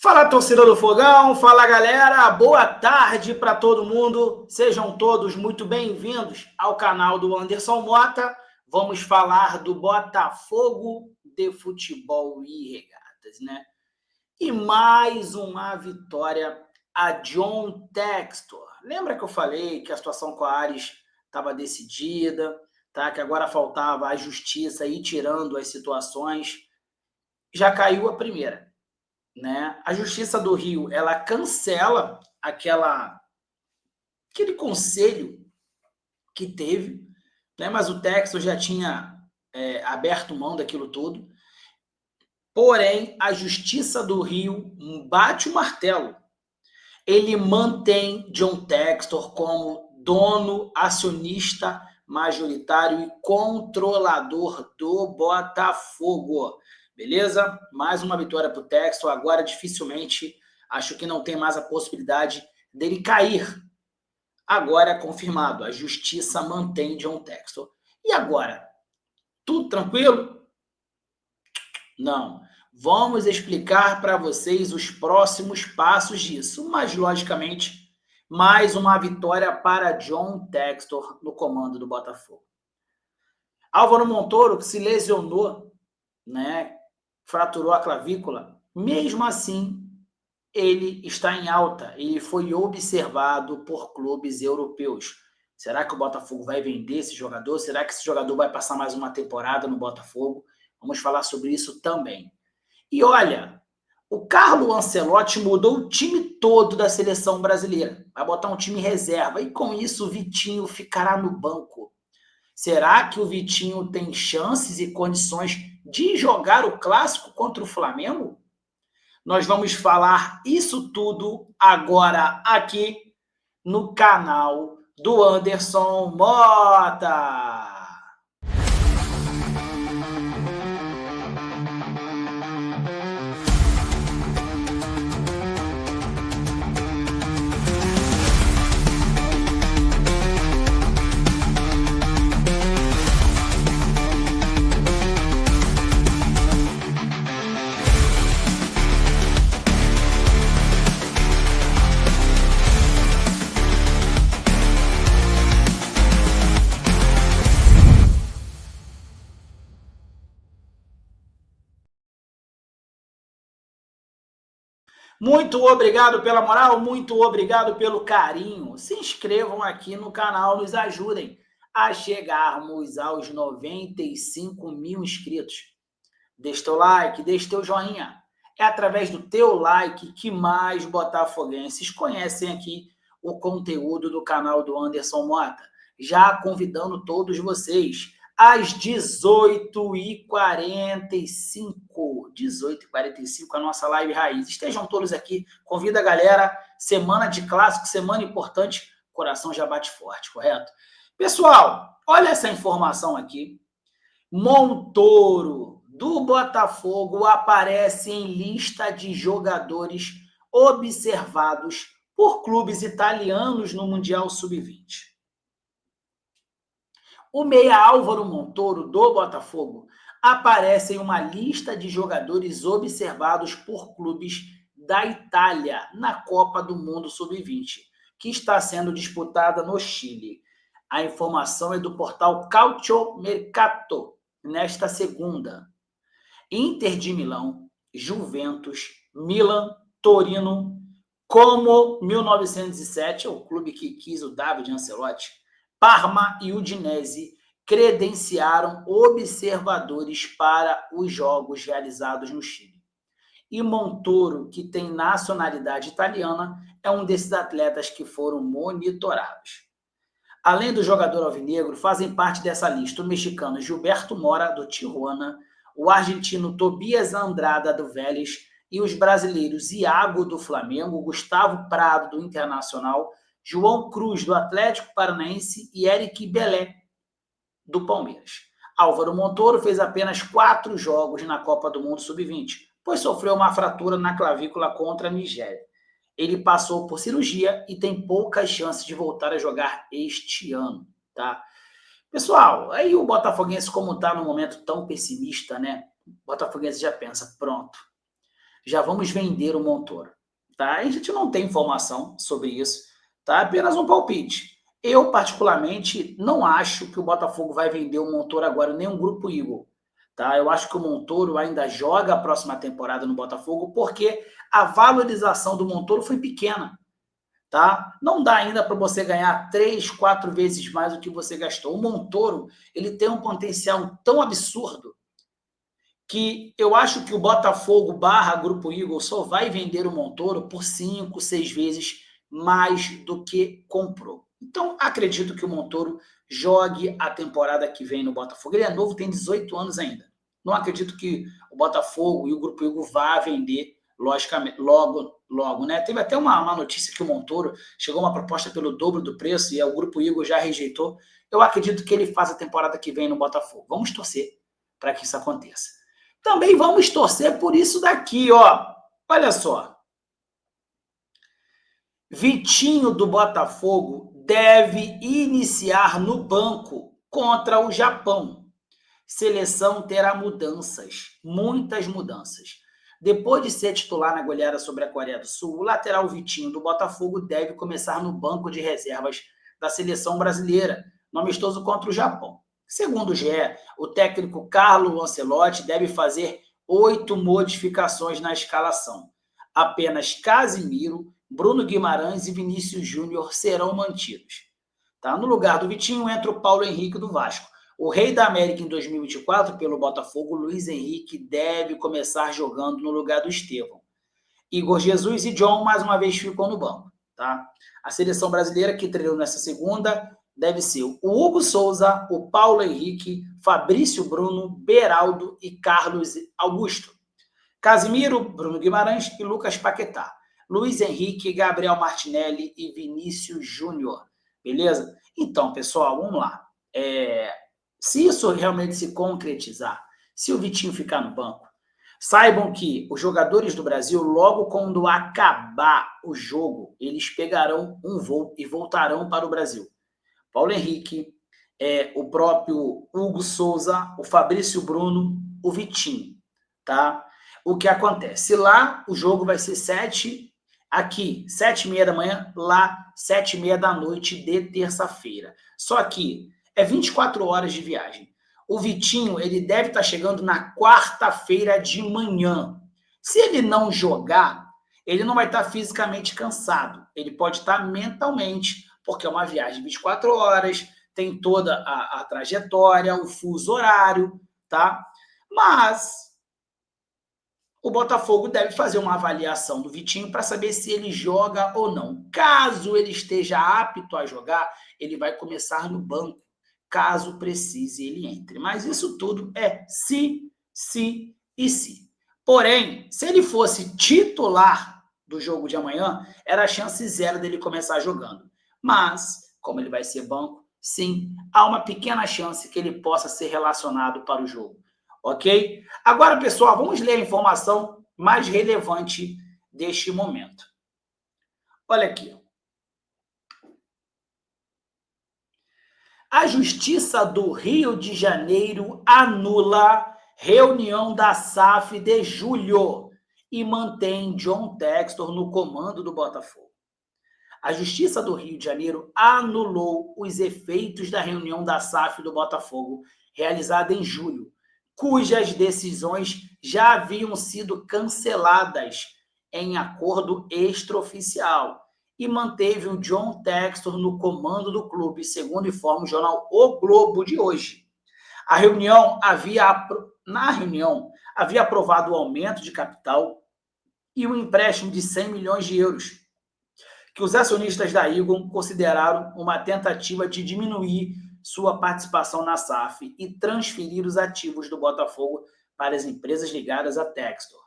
Fala, torcida do Fogão, fala galera, boa tarde para todo mundo, sejam todos muito bem-vindos ao canal do Anderson Mota. Vamos falar do Botafogo de Futebol e Regatas, né? E mais uma vitória a John Textor. Lembra que eu falei que a situação com a Ares estava decidida, tá? Que agora faltava a justiça ir tirando as situações? Já caiu a primeira. Né? A Justiça do Rio ela cancela aquele conselho que teve, né? Mas o Texas já tinha aberto mão daquilo tudo. Porém, a Justiça do Rio bate o martelo. Ele mantém John Textor como dono, acionista majoritário e controlador do Botafogo. Beleza? Mais uma vitória para o Textor. Agora, dificilmente, acho que não tem mais a possibilidade dele cair. Agora é confirmado. A justiça mantém John Textor. E agora? Tudo tranquilo? Não. Vamos explicar para vocês os próximos passos disso. Mas, logicamente, mais uma vitória para John Textor no comando do Botafogo. Álvaro Montoro, que se lesionou, né? Fraturou a clavícula, mesmo assim, ele está em alta. Ele foi observado por clubes europeus. Será que o Botafogo vai vender esse jogador? Será que esse jogador vai passar mais uma temporada no Botafogo? Vamos falar sobre isso também. E olha, o Carlo Ancelotti mudou o time todo da seleção brasileira. Vai botar um time reserva. E com isso o Vitinho ficará no banco. Será que o Vitinho tem chances e condições de jogar o clássico contra o Flamengo? Nós vamos falar isso tudo agora aqui no canal do Anderson Mota. Muito obrigado pela moral, muito obrigado pelo carinho. Se inscrevam aqui no canal, nos ajudem a chegarmos aos 95 mil inscritos. Deixe teu like, deixe teu joinha. É através do teu like que mais botafoguenses conhecem aqui o conteúdo do canal do Anderson Mota. Já convidando todos vocês às 18h45. 18h45, a nossa live raiz. Estejam todos aqui. Convida a galera. Semana de clássico, semana importante. O coração já bate forte, correto? Pessoal, olha essa informação aqui. Montoro, do Botafogo, aparece em lista de jogadores observados por clubes italianos no Mundial Sub-20. O meia Álvaro Montoro, do Botafogo, aparece em uma lista de jogadores observados por clubes da Itália na Copa do Mundo Sub-20, que está sendo disputada no Chile. A informação é do portal Calciomercato, nesta segunda. Inter de Milão, Juventus, Milan, Torino, Como 1907, o clube que quis o David Ancelotti, Parma e Udinese credenciaram observadores para os jogos realizados no Chile. E Montoro, que tem nacionalidade italiana, é um desses atletas que foram monitorados. Além do jogador alvinegro, fazem parte dessa lista o mexicano Gilberto Mora, do Tijuana, o argentino Tobias Andrada, do Vélez, e os brasileiros Iago, do Flamengo, Gustavo Prado, do Internacional, João Cruz, do Atlético Paranaense, e Eric Belé, do Palmeiras. Álvaro Montoro fez apenas 4 jogos na Copa do Mundo Sub-20, pois sofreu uma fratura na clavícula contra a Nigéria. Ele passou por cirurgia e tem poucas chances de voltar a jogar este ano, tá? Pessoal, aí o botafoguense, como está num momento tão pessimista, né? O botafoguense já pensa, pronto. já vamos vender o Montoro. Tá? A gente não tem informação sobre isso, tá? Apenas um palpite. Eu, particularmente, não acho que o Botafogo vai vender o Montoro agora, nem o Grupo Eagle. Tá? Eu acho que o Montoro ainda joga a próxima temporada no Botafogo, porque a valorização do Montoro foi pequena. Tá? Não dá ainda para você ganhar 3, 4 vezes mais do que você gastou. O Montoro, ele tem um potencial tão absurdo que eu acho que o Botafogo barra Grupo Eagle só vai vender o Montoro por 5, 6 vezes mais do que comprou. Então, acredito que o Montoro jogue a temporada que vem no Botafogo. Ele é novo, tem 18 anos ainda. Não acredito que o Botafogo e o Grupo Eagle vá vender, logicamente, logo, né? Teve até uma notícia que o Montoro chegou uma proposta pelo dobro do preço e o Grupo Eagle já rejeitou. Eu acredito que ele faz a temporada que vem no Botafogo. Vamos torcer para que isso aconteça. Também vamos torcer por isso daqui, ó. Olha só. Vitinho do Botafogo deve iniciar no banco contra o Japão. Seleção terá mudanças, muitas mudanças. Depois de ser titular na goleada sobre a Coreia do Sul, o lateral Vitinho do Botafogo deve começar no banco de reservas da seleção brasileira, no amistoso contra o Japão. Segundo o GE, o técnico Carlo Ancelotti deve fazer 8 modificações na escalação. Apenas Casimiro, Bruno Guimarães e Vinícius Júnior serão mantidos. Tá? No lugar do Vitinho entra o Paulo Henrique do Vasco. O Rei da América em 2024, pelo Botafogo, Luiz Henrique, deve começar jogando no lugar do Estevão. Igor Jesus e John, mais uma vez, ficam no banco. Tá? A seleção brasileira que treinou nessa segunda deve ser o Hugo Souza, o Paulo Henrique, Fabrício Bruno, Beraldo e Carlos Augusto. Casimiro, Bruno Guimarães e Lucas Paquetá. Luiz Henrique, Gabriel Martinelli e Vinícius Júnior. Beleza? Então, pessoal, vamos lá. Se isso realmente se concretizar, se o Vitinho ficar no banco, saibam que os jogadores do Brasil, logo quando acabar o jogo, eles pegarão um voo e voltarão para o Brasil. Paulo Henrique, o próprio Hugo Souza, o Fabrício Bruno, o Vitinho, tá? O que acontece? Lá o jogo vai ser 7, aqui 7h30 da manhã, lá 7h30 da noite de terça-feira. Só que é 24 horas de viagem. O Vitinho, ele deve estar chegando na quarta-feira de manhã. Se ele não jogar, ele não vai estar fisicamente cansado. Ele pode estar mentalmente, porque é uma viagem de 24 horas, tem toda a trajetória, o fuso horário, tá? Mas o Botafogo deve fazer uma avaliação do Vitinho para saber se ele joga ou não. Caso ele esteja apto a jogar, ele vai começar no banco. Caso precise, ele entre. Mas isso tudo é se e se. Porém, se ele fosse titular do jogo de amanhã, era a chance zero dele começar jogando. Mas, como ele vai ser banco, sim, há uma pequena chance que ele possa ser relacionado para o jogo. Ok? Agora, pessoal, vamos ler a informação mais relevante deste momento. Olha aqui. A Justiça do Rio de Janeiro anula reunião da SAF de julho e mantém John Textor no comando do Botafogo. A Justiça do Rio de Janeiro anulou os efeitos da reunião da SAF do Botafogo, realizada em julho, cujas decisões já haviam sido canceladas em acordo extraoficial, e manteve o John Textor no comando do clube, segundo informa o jornal O Globo de hoje. Na reunião, havia aprovado o aumento de capital e um empréstimo de 100 milhões de euros, que os acionistas da Eagle consideraram uma tentativa de diminuir sua participação na SAF e transferir os ativos do Botafogo para as empresas ligadas a Textor.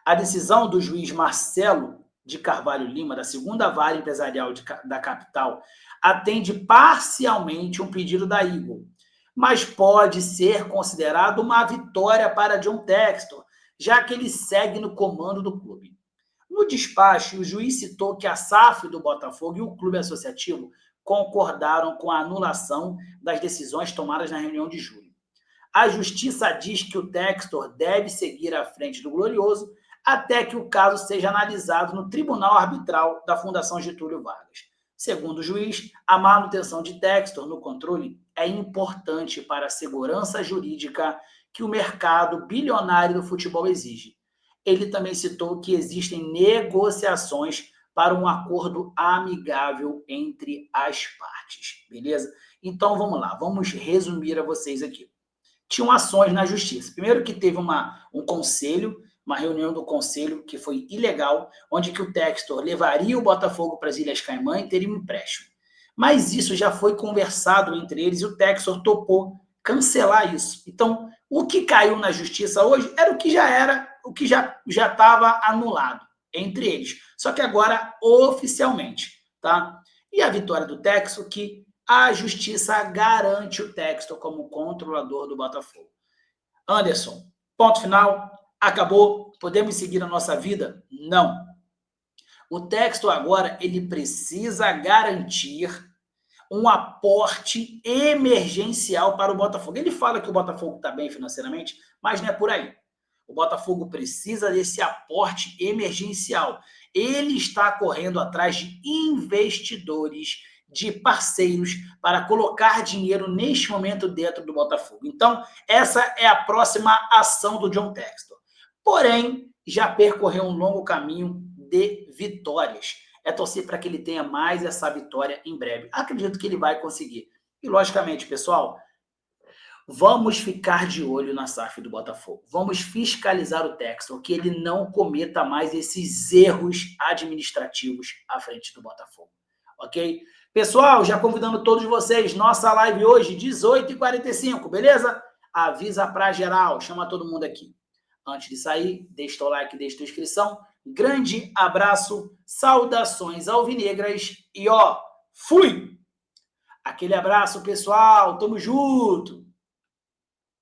A decisão do juiz Marcelo de Carvalho Lima, da segunda vara empresarial da capital, atende parcialmente um pedido da Eagle, mas pode ser considerado uma vitória para John Textor, já que ele segue no comando do clube. No despacho, o juiz citou que a SAF do Botafogo e o clube associativo concordaram com a anulação das decisões tomadas na reunião de julho. A justiça diz que o Textor deve seguir à frente do Glorioso, até que o caso seja analisado no Tribunal Arbitral da Fundação Getúlio Vargas. Segundo o juiz, a manutenção de Textor no controle é importante para a segurança jurídica que o mercado bilionário do futebol exige. Ele também citou que existem negociações para um acordo amigável entre as partes, beleza? Então, vamos lá, vamos resumir a vocês aqui. Tinham ações na justiça. Primeiro que teve um conselho, uma reunião do conselho que foi ilegal, onde que o Textor levaria o Botafogo para as Ilhas Caimã e teria um empréstimo. Mas isso já foi conversado entre eles e o Textor topou cancelar isso. Então, o que caiu na justiça hoje era o que já estava anulado entre eles. Só que agora oficialmente, tá? E a vitória do Textor que a justiça garante o Textor como controlador do Botafogo. Anderson, ponto final, acabou, podemos seguir a nossa vida? Não. O Textor agora, ele precisa garantir um aporte emergencial para o Botafogo. Ele fala que o Botafogo está bem financeiramente, mas não é por aí. O Botafogo precisa desse aporte emergencial. Ele está correndo atrás de investidores, de parceiros, para colocar dinheiro neste momento dentro do Botafogo. Então, essa é a próxima ação do John Textor. Porém, já percorreu um longo caminho de vitórias. É torcer para que ele tenha mais essa vitória em breve. Acredito que ele vai conseguir. E, logicamente, pessoal, vamos ficar de olho na SAF do Botafogo. Vamos fiscalizar o Textor, que ele não cometa mais esses erros administrativos à frente do Botafogo. Ok? Pessoal, já convidando todos vocês, nossa live hoje, 18h45, beleza? Avisa para geral, chama todo mundo aqui. Antes de sair, deixa o like, deixa a inscrição. Grande abraço, saudações alvinegras e fui! Aquele abraço, pessoal, tamo junto!